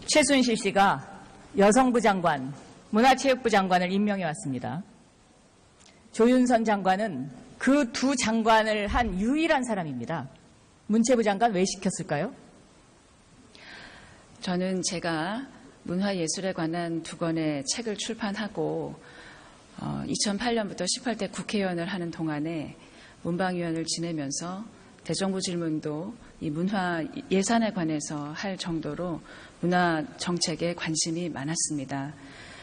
최순실 씨가 여성부 장관, 문화체육부 장관을 임명해 왔습니다. 조윤선 장관은 그 두 장관을 한 유일한 사람입니다. 문체부 장관 왜 시켰을까요? 저는 제가 문화예술에 관한 2권의 책을 출판하고 2008년부터 18대 국회의원을 하는 동안에 문방위원을 지내면서 대정부 질문도 이 문화 예산에 관해서 할 정도로 문화 정책에 관심이 많았습니다.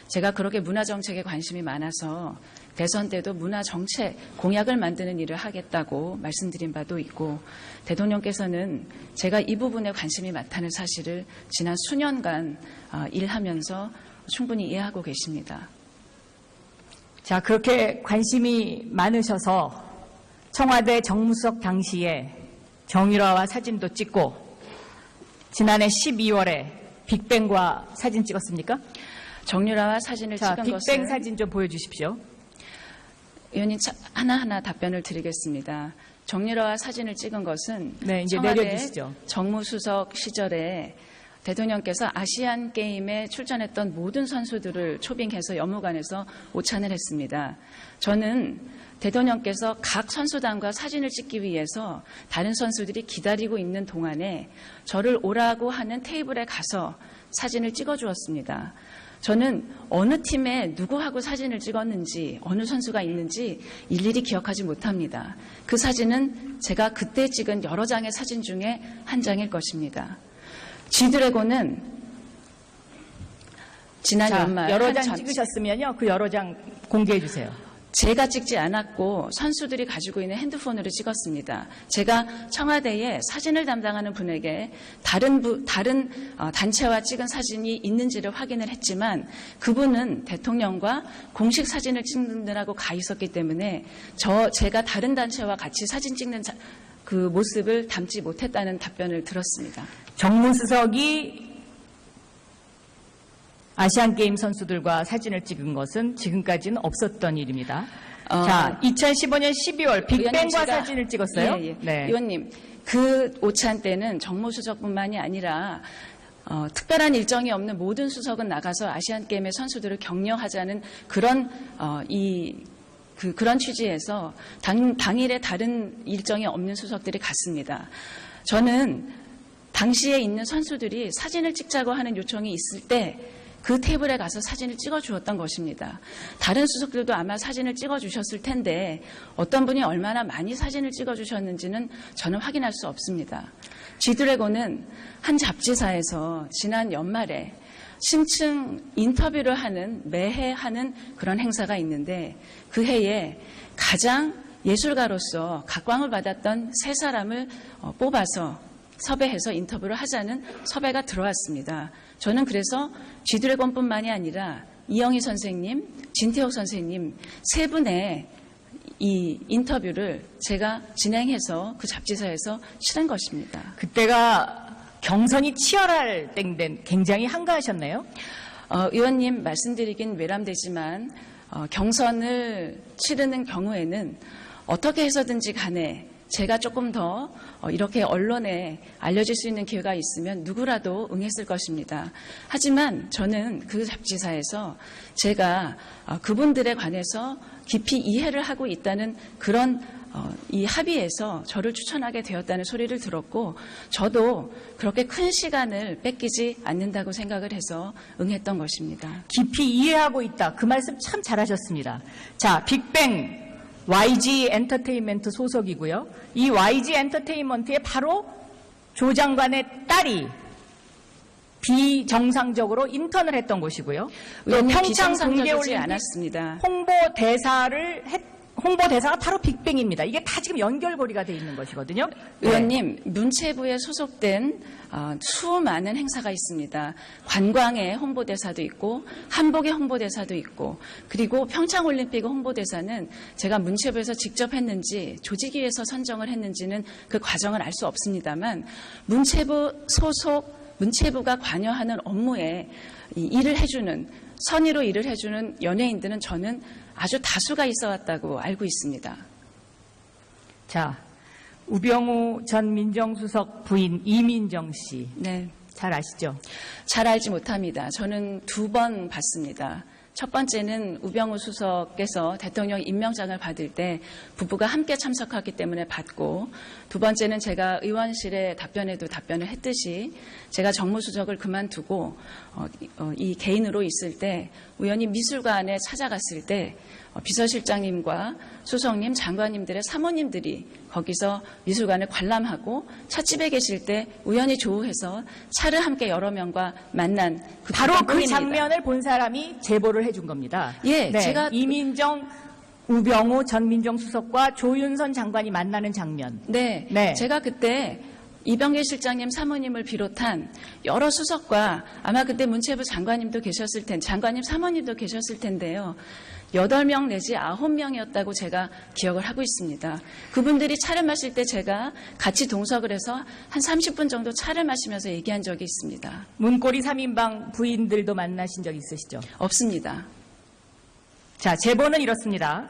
제가 그렇게 문화 정책에 관심이 많아서 대선 때도 문화 정책 공약을 만드는 일을 하겠다고 말씀드린 바도 있고, 대통령께서는 제가 이 부분에 관심이 많다는 사실을 지난 수년간 일하면서 충분히 이해하고 계십니다. 자, 그렇게 관심이 많으셔서 청와대 정무수석 당시에 정유라와 사진도 찍고 지난해 12월에 빅뱅과 사진 찍었습니까? 정유라와 사진을 찍은 빅뱅 것은 빅뱅 사진 좀 보여주십시오. 의원님 하나하나 답변을 드리겠습니다. 정유라와 사진을 찍은 것은 네, 이제 청와대 내려주시죠. 정무수석 시절에 대통령께서 아시안 게임에 출전했던 모든 선수들을 초빙해서 연무관에서 오찬을 했습니다. 저는 대통령께서 각 선수단과 사진을 찍기 위해서 다른 선수들이 기다리고 있는 동안에 저를 오라고 하는 테이블에 가서 사진을 찍어주었습니다. 저는 어느 팀에 누구하고 사진을 찍었는지, 어느 선수가 있는지 일일이 기억하지 못합니다. 그 사진은 제가 그때 찍은 여러 장의 사진 중에 한 장일 것입니다. G드래곤은 지난 연말 여러 장 찍으셨으면요, 그 여러 장 공개해 주세요. 제가 찍지 않았고 선수들이 가지고 있는 핸드폰으로 찍었습니다. 제가 청와대에 사진을 담당하는 분에게 다른 단체와 찍은 사진이 있는지를 확인을 했지만 그분은 대통령과 공식 사진을 찍느라고 가 있었기 때문에 제가 다른 단체와 같이 사진 찍는 그 모습을 담지 못했다는 답변을 들었습니다. 정무수석이 아시안게임 선수들과 사진을 찍은 것은 지금까지는 없었던 일입니다. 자, 2015년 12월 빅뱅과 사진을 찍었어요? 예. 네. 의원님, 그 오찬 때는 정무수석뿐만이 아니라 특별한 일정이 없는 모든 수석은 나가서 아시안게임의 선수들을 격려하자는 그런 그런 취지에서 당일에 다른 일정이 없는 수석들이 갔습니다. 저는 당시에 있는 선수들이 사진을 찍자고 하는 요청이 있을 때 그 테이블에 가서 사진을 찍어주었던 것입니다. 다른 수석들도 아마 사진을 찍어주셨을 텐데 어떤 분이 얼마나 많이 사진을 찍어주셨는지는 저는 확인할 수 없습니다. G드래곤은 한 잡지사에서 지난 연말에 심층 인터뷰를 매해 하는 그런 행사가 있는데 그 해에 가장 예술가로서 각광을 받았던 3사람을 뽑아서 섭외해서 인터뷰를 하자는 섭외가 들어왔습니다. 저는 그래서 G드래곤뿐만이 아니라 이영희 선생님, 진태호 선생님 3분의 이 인터뷰를 제가 진행해서 그 잡지사에서 실은 것입니다. 그때가 경선이 치열할 때인데 굉장히 한가하셨네요. 의원님 말씀드리긴 외람되지만 경선을 치르는 경우에는 어떻게 해서든지 간에 제가 조금 더 이렇게 언론에 알려질 수 있는 기회가 있으면 누구라도 응했을 것입니다. 하지만 저는 그 잡지사에서 제가 그분들에 관해서 깊이 이해를 하고 있다는 그런 이 합의에서 저를 추천하게 되었다는 소리를 들었고 저도 그렇게 큰 시간을 뺏기지 않는다고 생각을 해서 응했던 것입니다. 깊이 이해하고 있다. 그 말씀 참 잘하셨습니다. 자, 빅뱅 YG 엔터테인먼트 소속이고요. 이 YG 엔터테인먼트에 바로 조 장관의 딸이 비정상적으로 인턴을 했던 곳이고요. 또 평창 동계올림픽 않았습니다. 홍보대사가 바로 빅뱅입니다. 이게 다 지금 연결고리가 돼 있는 것이거든요. 의원님, 문체부에 소속된 수많은 행사가 있습니다. 관광의 홍보대사도 있고 한복의 홍보대사도 있고 그리고 평창올림픽 홍보대사는 제가 문체부에서 직접 했는지 조직위에서 선정을 했는지는 그 과정을 알 수 없습니다만 문체부가 관여하는 업무에 선의로 일을 해주는 연예인들은 저는 아주 다수가 있어 왔다고 알고 있습니다. 자, 우병우 전 민정수석 부인 이민정 씨. 네. 잘 아시죠? 잘 알지 못합니다. 저는 2번 받습니다. 첫 번째는 우병우 수석께서 대통령 임명장을 받을 때 부부가 함께 참석하기 때문에 받고, 두 번째는 제가 의원실에 답변에도 답변을 했듯이 제가 정무수석을 그만두고 이 개인으로 있을 때 우연히 미술관에 찾아갔을 때 비서실장님과 수석님, 장관님들의 사모님들이 거기서 미술관을 관람하고 찻집에 계실 때 우연히 조우해서 차를 함께 여러 명과 만난 바로 그 부분입니다. 장면을 본 사람이 제보를 해준 겁니다. 예, 네, 제가 이민정, 우병우 전 민정수석과 조윤선 장관이 만나는 장면. 네, 네. 제가 그때 이병길 실장님 사모님을 비롯한 여러 수석과 아마 그때 문체부 장관님도 계셨을 텐데, 장관님 사모님도 계셨을 텐데요. 8명 내지 9명이었다고 제가 기억을 하고 있습니다. 그분들이 차를 마실 때 제가 같이 동석을 해서 한 30분 정도 차를 마시면서 얘기한 적이 있습니다. 문고리 3인방 부인들도 만나신 적 있으시죠? 없습니다. 자, 제보는 이렇습니다.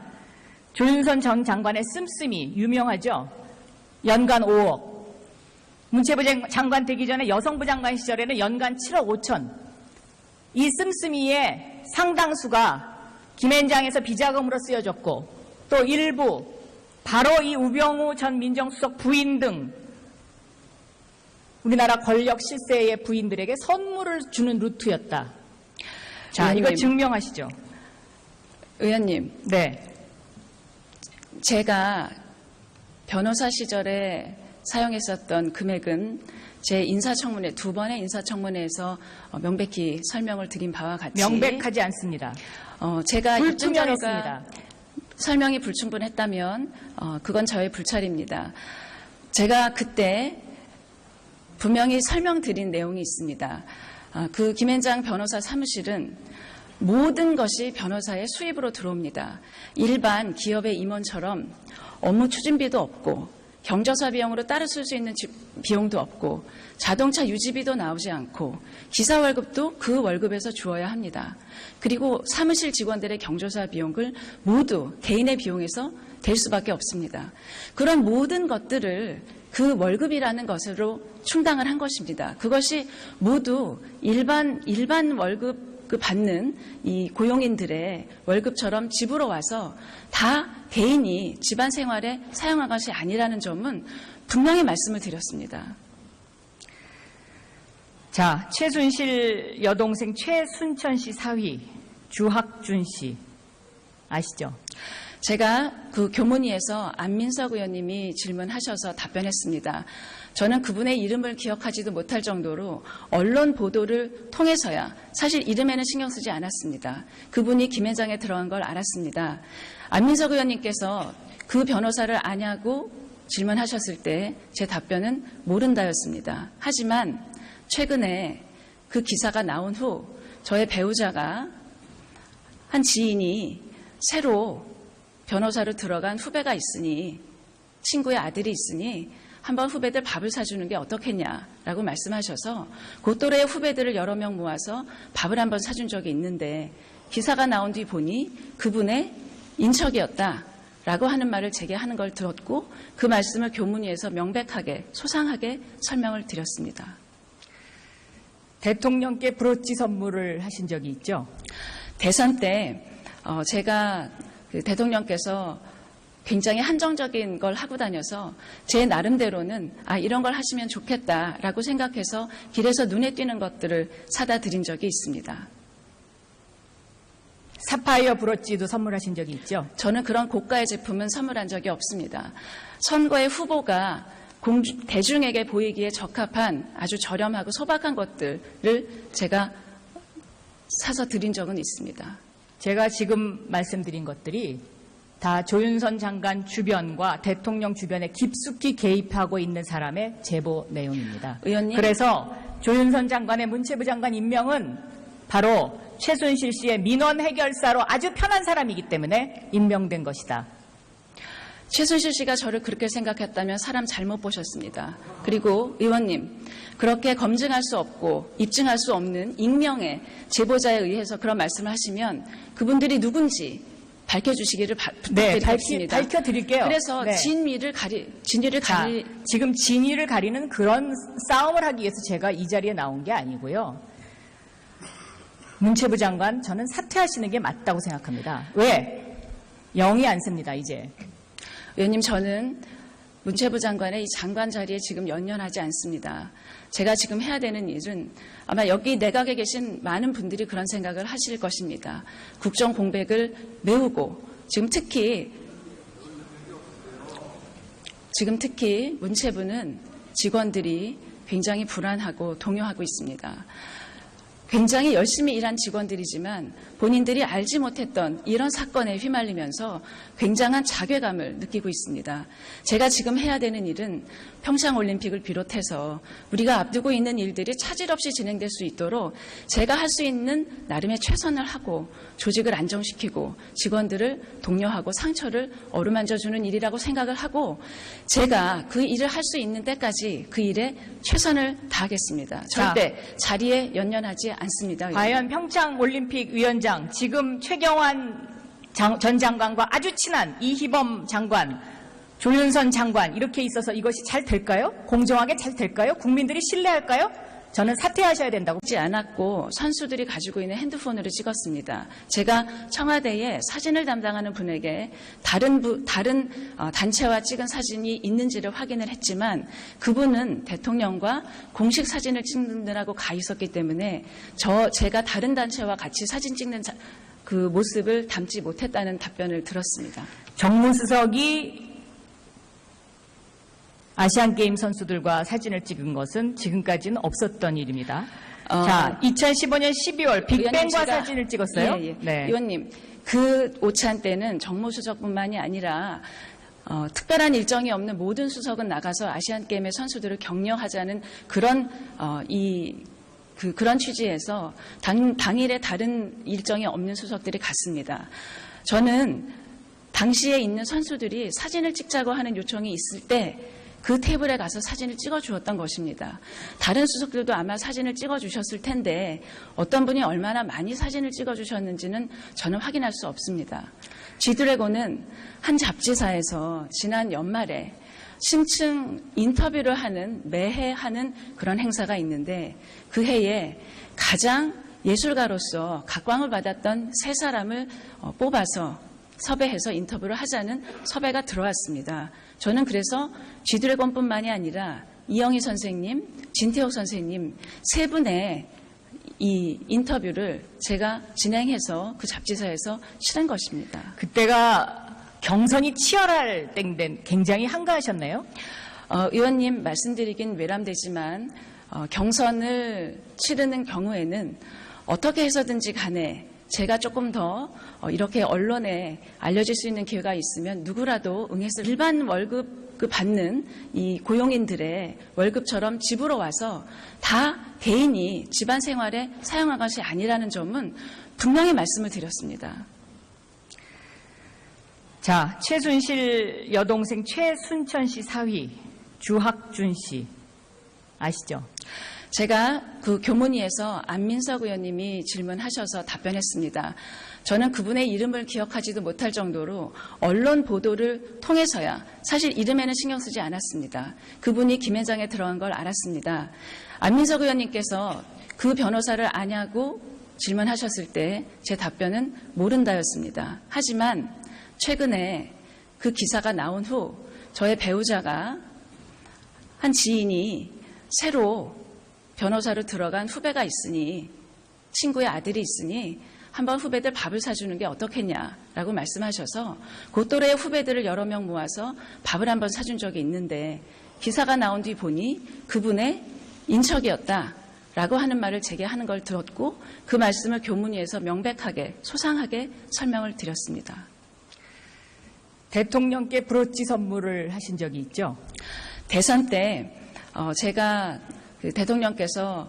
조윤선 전 장관의 씀씀이 유명하죠? 연간 5억. 문체부 장관 되기 전에 여성부 장관 시절에는 연간 7억 5천. 이 씀씀이의 상당수가 김앤장에서 비자금으로 쓰여졌고, 또 일부 바로 이 우병우 전 민정수석 부인 등 우리나라 권력 실세의 부인들에게 선물을 주는 루트였다. 자, 이거 의원님. 증명하시죠? 의원님, 네. 제가 변호사 시절에 사용했었던 금액은 제 인사청문회, 2번의 인사청문회에서 명백히 설명을 드린 바와 같이 명백하지 않습니다. 제가 불투명했습니다. 설명이 불충분했다면 그건 저의 불찰입니다. 제가 그때 분명히 설명드린 내용이 있습니다. 그 김앤장 변호사 사무실은 모든 것이 변호사의 수입으로 들어옵니다. 일반 기업의 임원처럼 업무 추진비도 없고 경조사 비용으로 따로 쓸 수 있는 비용도 없고 자동차 유지비도 나오지 않고 기사 월급도 그 월급에서 주어야 합니다. 그리고 사무실 직원들의 경조사 비용을 모두 개인의 비용에서 댈 수밖에 없습니다. 그런 모든 것들을 그 월급이라는 것으로 충당을 한 것입니다. 그것이 모두 일반 월급 받는 이 고용인들의 월급처럼 집으로 와서 다 개인이 집안 생활에 사용한 것이 아니라는 점은 분명히 말씀을 드렸습니다. 자, 최순실 여동생 최순천 씨 사위 주학준 씨 아시죠? 제가 그 교문위에서 안민석 의원님이 질문하셔서 답변했습니다. 저는 그분의 이름을 기억하지도 못할 정도로 언론 보도를 통해서야 사실 이름에는 신경 쓰지 않았습니다. 그분이 김앤장에 들어간 걸 알았습니다. 안민석 의원님께서 그 변호사를 아냐고 질문하셨을 때 제 답변은 모른다였습니다. 하지만 최근에 그 기사가 나온 후 저의 배우자가 한 지인이 새로 변호사로 들어간 후배가 있으니, 친구의 아들이 있으니 한번 후배들 밥을 사주는 게 어떻겠냐라고 말씀하셔서 그 또래의 후배들을 여러 명 모아서 밥을 한번 사준 적이 있는데, 기사가 나온 뒤 보니 그분의 인척이었다라고 하는 말을 제게 하는 걸 들었고 그 말씀을 교문위에서 명백하게 소상하게 설명을 드렸습니다. 대통령께 브로치 선물을 하신 적이 있죠? 대선 때 제가 그 대통령께서 굉장히 한정적인 걸 하고 다녀서 제 나름대로는 이런 걸 하시면 좋겠다라고 생각해서 길에서 눈에 띄는 것들을 사다 드린 적이 있습니다. 사파이어 브로치도 선물하신 적이 있죠? 저는 그런 고가의 제품은 선물한 적이 없습니다. 선거의 후보가 대중에게 보이기에 적합한 아주 저렴하고 소박한 것들을 제가 사서 드린 적은 있습니다. 제가 지금 말씀드린 것들이 다 조윤선 장관 주변과 대통령 주변에 깊숙이 개입하고 있는 사람의 제보 내용입니다. 의원님. 그래서 조윤선 장관의 문체부 장관 임명은 바로 최순실 씨의 민원 해결사로 아주 편한 사람이기 때문에 임명된 것이다. 최순실 씨가 저를 그렇게 생각했다면 사람 잘못 보셨습니다. 그리고 의원님, 그렇게 검증할 수 없고 입증할 수 없는 익명의 제보자에 의해서 그런 말씀을 하시면 그분들이 누군지 밝혀주시기를 네, 부탁드리겠습니다. 밝혀드릴게요. 그래서 네. 진위를 자, 지금 진위를 가리는 그런 싸움을 하기 위해서 제가 이 자리에 나온 게 아니고요. 문체부 장관, 저는 사퇴하시는 게 맞다고 생각합니다. 왜? 영이 안 씁니다, 이제. 의원님, 저는 문체부 장관의 이 장관 자리에 지금 연연하지 않습니다. 제가 지금 해야 되는 일은 아마 여기 내각에 계신 많은 분들이 그런 생각을 하실 것입니다. 국정 공백을 메우고 지금 특히 문체부는 직원들이 굉장히 불안하고 동요하고 있습니다. 굉장히 열심히 일한 직원들이지만 본인들이 알지 못했던 이런 사건에 휘말리면서 굉장한 자괴감을 느끼고 있습니다. 제가 지금 해야 되는 일은 평창올림픽을 비롯해서 우리가 앞두고 있는 일들이 차질 없이 진행될 수 있도록 제가 할 수 있는 나름의 최선을 하고 조직을 안정시키고 직원들을 독려하고 상처를 어루만져주는 일이라고 생각을 하고 제가 그 일을 할 수 있는 때까지 그 일에 최선을 다하겠습니다. 절대 자리에 연연하지 않습니다. 과연 평창올림픽 위원장, 지금 최경환 전 장관과 아주 친한 이희범 장관, 조윤선 장관 이렇게 있어서 이것이 잘 될까요? 공정하게 잘 될까요? 국민들이 신뢰할까요? 저는 사퇴하셔야 된다고. 찍지 않았고 선수들이 가지고 있는 핸드폰으로 찍었습니다. 제가 청와대에 사진을 담당하는 분에게 다른 단체와 찍은 사진이 있는지를 확인을 했지만 그분은 대통령과 공식 사진을 찍느라고 가 있었기 때문에 제가 다른 단체와 같이 사진 찍는 그 모습을 담지 못했다는 답변을 들었습니다. 정무수석이 아시안게임 선수들과 사진을 찍은 것은 지금까지는 없었던 일입니다. 자, 2015년 12월 빅뱅과 사진을 찍었어요. 예. 네. 의원님, 그 오찬 때는 정무수석뿐만이 아니라 특별한 일정이 없는 모든 수석은 나가서 아시안게임의 선수들을 격려하자는 그런 그런 취지에서 당일에 다른 일정이 없는 수석들이 갔습니다. 저는 당시에 있는 선수들이 사진을 찍자고 하는 요청이 있을 때 그 테이블에 가서 사진을 찍어주었던 것입니다. 다른 수석들도 아마 사진을 찍어주셨을 텐데 어떤 분이 얼마나 많이 사진을 찍어주셨는지는 저는 확인할 수 없습니다. G드래곤은 한 잡지사에서 지난 연말에 심층 인터뷰를 매해 하는 그런 행사가 있는데 그 해에 가장 예술가로서 각광을 받았던 세 사람을 뽑아서 섭외해서 인터뷰를 하자는 섭외가 들어왔습니다. 저는 그래서 G드래곤뿐만이 아니라 이영희 선생님, 진태호 선생님 세 분의 이 인터뷰를 제가 진행해서 그 잡지사에서 실은 것입니다. 그때가 경선이 치열할 때인데 굉장히 한가하셨네요. 의원님 말씀드리긴 외람되지만 경선을 치르는 경우에는 어떻게 해서든지 간에 제가 조금 더 이렇게 언론에 알려질 수 있는 기회가 있으면 누구라도 응해서 일반 월급 받는 이 고용인들의 월급처럼 집으로 와서 다 개인이 집안 생활에 사용한 것이 아니라는 점은 분명히 말씀을 드렸습니다. 자, 최순실 여동생 최순천 씨 사위 주학준 씨 아시죠? 제가 그 교문위에서 안민석 의원님이 질문하셔서 답변했습니다. 저는 그분의 이름을 기억하지도 못할 정도로 언론 보도를 통해서야 사실 이름에는 신경 쓰지 않았습니다. 그분이 김앤장에 들어간 걸 알았습니다. 안민석 의원님께서 그 변호사를 아냐고 질문하셨을 때 제 답변은 모른다였습니다. 하지만 최근에 그 기사가 나온 후 저의 배우자가 한 지인이 새로 변호사로 들어간 후배가 있으니 친구의 아들이 있으니 한번 후배들 밥을 사주는 게 어떻겠냐라고 말씀하셔서 그 또래의 후배들을 여러 명 모아서 밥을 한번 사준 적이 있는데 기사가 나온 뒤 보니 그분의 인척이었다라고 하는 말을 제게 하는 걸 들었고 그 말씀을 교문위에서 명백하게 소상하게 설명을 드렸습니다. 대통령께 브로치 선물을 하신 적이 있죠? 대선 때 제가 대통령께서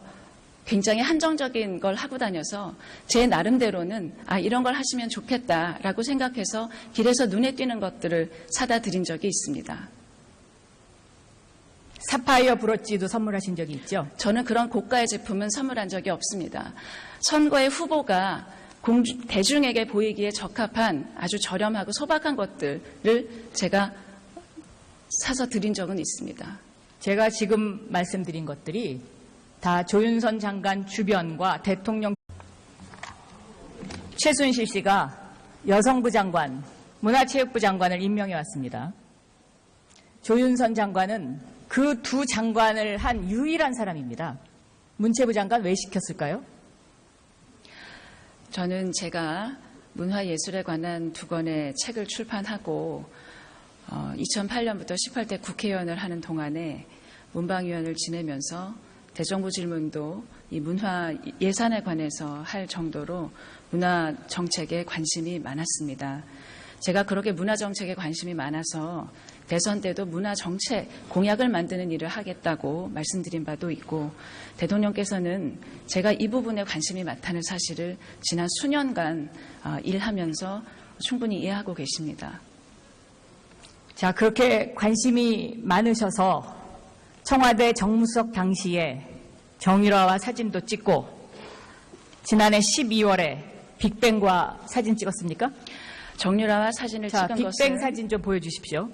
굉장히 한정적인 걸 하고 다녀서 제 나름대로는 이런 걸 하시면 좋겠다라고 생각해서 길에서 눈에 띄는 것들을 사다 드린 적이 있습니다. 사파이어 브로치도 선물하신 적이 있죠? 저는 그런 고가의 제품은 선물한 적이 없습니다. 선거의 후보가 대중에게 보이기에 적합한 아주 저렴하고 소박한 것들을 제가 사서 드린 적은 있습니다. 제가 지금 말씀드린 것들이 다 조윤선 장관 주변과 대통령 최순실 씨가 여성부 장관, 문화체육부 장관을 임명해 왔습니다. 조윤선 장관은 그 두 장관을 한 유일한 사람입니다. 문체부 장관 왜 시켰을까요? 저는 제가 문화예술에 관한 2권의 책을 출판하고 2008년부터 18대 국회의원을 하는 동안에 문방위원을 지내면서 대정부 질문도 이 문화 예산에 관해서 할 정도로 문화 정책에 관심이 많았습니다. 제가 그렇게 문화 정책에 관심이 많아서 대선 때도 문화 정책 공약을 만드는 일을 하겠다고 말씀드린 바도 있고 대통령께서는 제가 이 부분에 관심이 많다는 사실을 지난 수년간 일하면서 충분히 이해하고 계십니다. 자, 그렇게 관심이 많으셔서 청와대 정무수석 당시에 정유라와 사진도 찍고 지난해 12월에 빅뱅과 사진 찍었습니까? 정유라와 사진을 자, 찍은 빅뱅 것은 사진 좀 보여주십시오.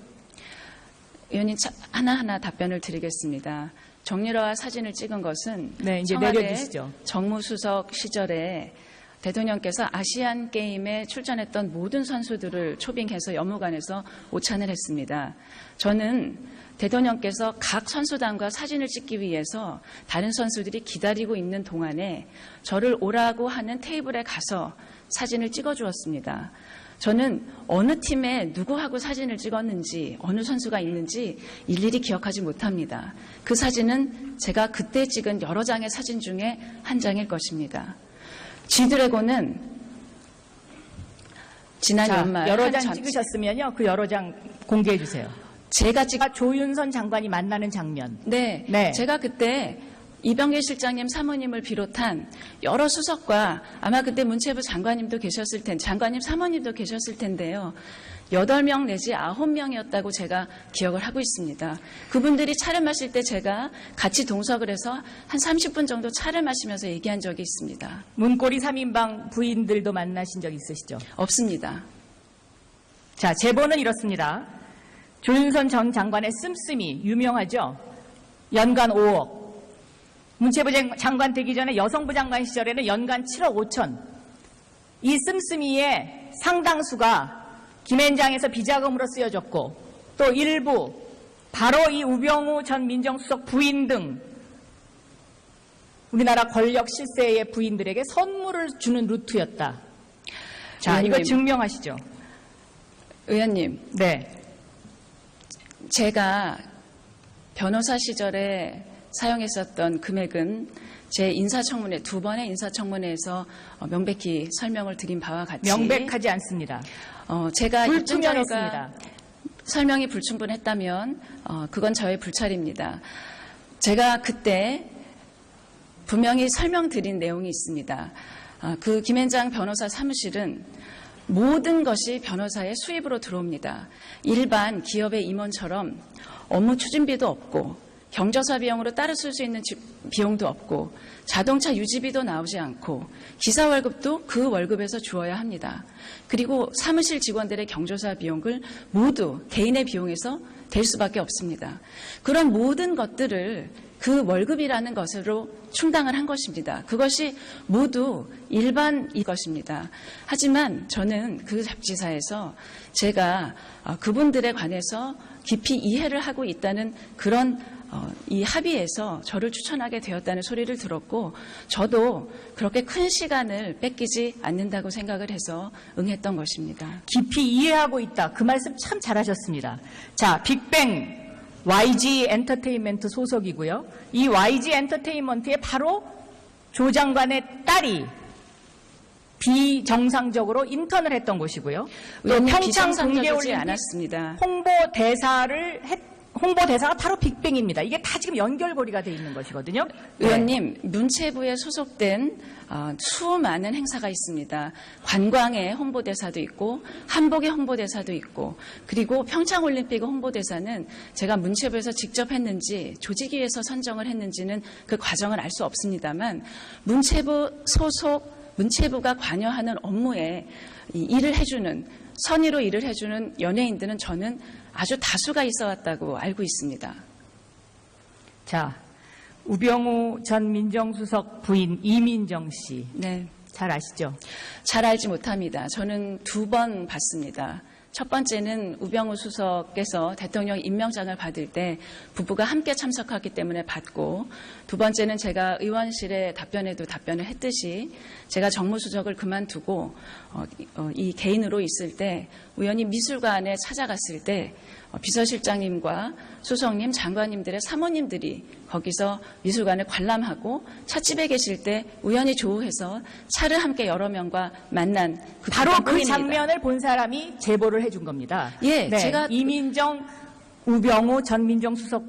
의원님 하나하나 답변을 드리겠습니다. 정유라와 사진을 찍은 것은 네, 이제 청와대 내려주시죠. 정무수석 시절에 대통령께서 아시안 게임에 출전했던 모든 선수들을 초빙해서 연무관에서 오찬을 했습니다. 저는 대통령께서 각 선수단과 사진을 찍기 위해서 다른 선수들이 기다리고 있는 동안에 저를 오라고 하는 테이블에 가서 사진을 찍어주었습니다. 저는 어느 팀에 누구하고 사진을 찍었는지 어느 선수가 있는지 일일이 기억하지 못합니다. 그 사진은 제가 그때 찍은 여러 장의 사진 중에 한 장일 것입니다. G드래곤은 지난 자, 연말 여러 장 찍으셨으면요. 그 여러 장 공개해 주세요. 제가 조윤선 장관이 만나는 장면. 네, 네. 제가 그때 이병길 실장님 사모님을 비롯한 여러 수석과 아마 그때 문체부 장관님도 계셨을 텐데 장관님 사모님도 계셨을 텐데요. 8명 내지 9명이었다고 제가 기억을 하고 있습니다. 그분들이 차를 마실 때 제가 같이 동석을 해서 한 30분 정도 차를 마시면서 얘기한 적이 있습니다. 문고리 3인방 부인들도 만나신 적 있으시죠? 없습니다. 자, 제보는 이렇습니다. 조윤선 전 장관의 씀씀이 유명하죠? 연간 5억. 문체부 장관 되기 전에 여성부 장관 시절에는 연간 7억 5천. 이 씀씀이의 상당수가 김앤장에서 비자금으로 쓰여졌고 또 일부 바로 이 우병우 전 민정수석 부인 등 우리나라 권력 실세의 부인들에게 선물을 주는 루트였다. 자, 이거 증명하시죠. 의원님, 네. 제가 변호사 시절에 사용했었던 금액은 제 인사청문회 2번의 인사청문회에서 명백히 설명을 드린 바와 같이 명백하지 않습니다. 제가 불투명했습니다. 설명이 불충분했다면 그건 저의 불찰입니다. 제가 그때 분명히 설명드린 내용이 있습니다. 그 김앤장 변호사 사무실은 모든 것이 변호사의 수입으로 들어옵니다. 일반 기업의 임원처럼 업무 추진비도 없고 경조사 비용으로 따로 쓸 수 있는 비용도 없고 자동차 유지비도 나오지 않고 기사 월급도 그 월급에서 주어야 합니다. 그리고 사무실 직원들의 경조사 비용을 모두 개인의 비용에서 댈 수밖에 없습니다. 그런 모든 것들을 그 월급이라는 것으로 충당을 한 것입니다. 그것이 모두 일반일 것입니다. 하지만 저는 그 잡지사에서 제가 그분들에 관해서 깊이 이해를 하고 있다는 그런 이 합의에서 저를 추천하게 되었다는 소리를 들었고 저도 그렇게 큰 시간을 뺏기지 않는다고 생각을 해서 응했던 것입니다. 깊이 이해하고 있다. 그 말씀 참 잘하셨습니다. 자, 빅뱅 YG 엔터테인먼트 소속이고요. 이 YG 엔터테인먼트에 바로 조 장관의 딸이 비정상적으로 인턴을 했던 곳이고요. 또 평창 동계올림픽 않았습니다. 홍보대사가 바로 빅뱅입니다. 이게 다 지금 연결고리가 돼 있는 것이거든요. 의원님, 문체부에 소속된 수많은 행사가 있습니다. 관광의 홍보대사도 있고 한복의 홍보대사도 있고 그리고 평창올림픽 홍보대사는 제가 문체부에서 직접 했는지 조직위에서 선정을 했는지는 그 과정을 알 수 없습니다만 문체부 소속 문체부가 관여하는 업무에 이 일을 해주는, 선의로 일을 해주는 연예인들은 저는 아주 다수가 있어 왔다고 알고 있습니다. 자, 우병우 전 민정수석 부인 이민정 씨. 네. 잘 아시죠? 잘 알지 못합니다. 저는 2번 봤습니다. 첫 번째는 우병우 수석께서 대통령 임명장을 받을 때 부부가 함께 참석하기 때문에 받고, 두 번째는 제가 의원실에 답변에도 답변을 했듯이 제가 정무수석을 그만두고 이 개인으로 있을 때 우연히 미술관에 찾아갔을 때 비서실장님과 수석님, 장관님들의 사모님들이 거기서 미술관을 관람하고 찻집에 계실 때 우연히 조우해서 차를 함께 여러 명과 만난 바로 그 부분입니다. 장면을 본 사람이 제보를 해준 겁니다. 예, 네, 제가 이민정, 우병우 전 민정수석과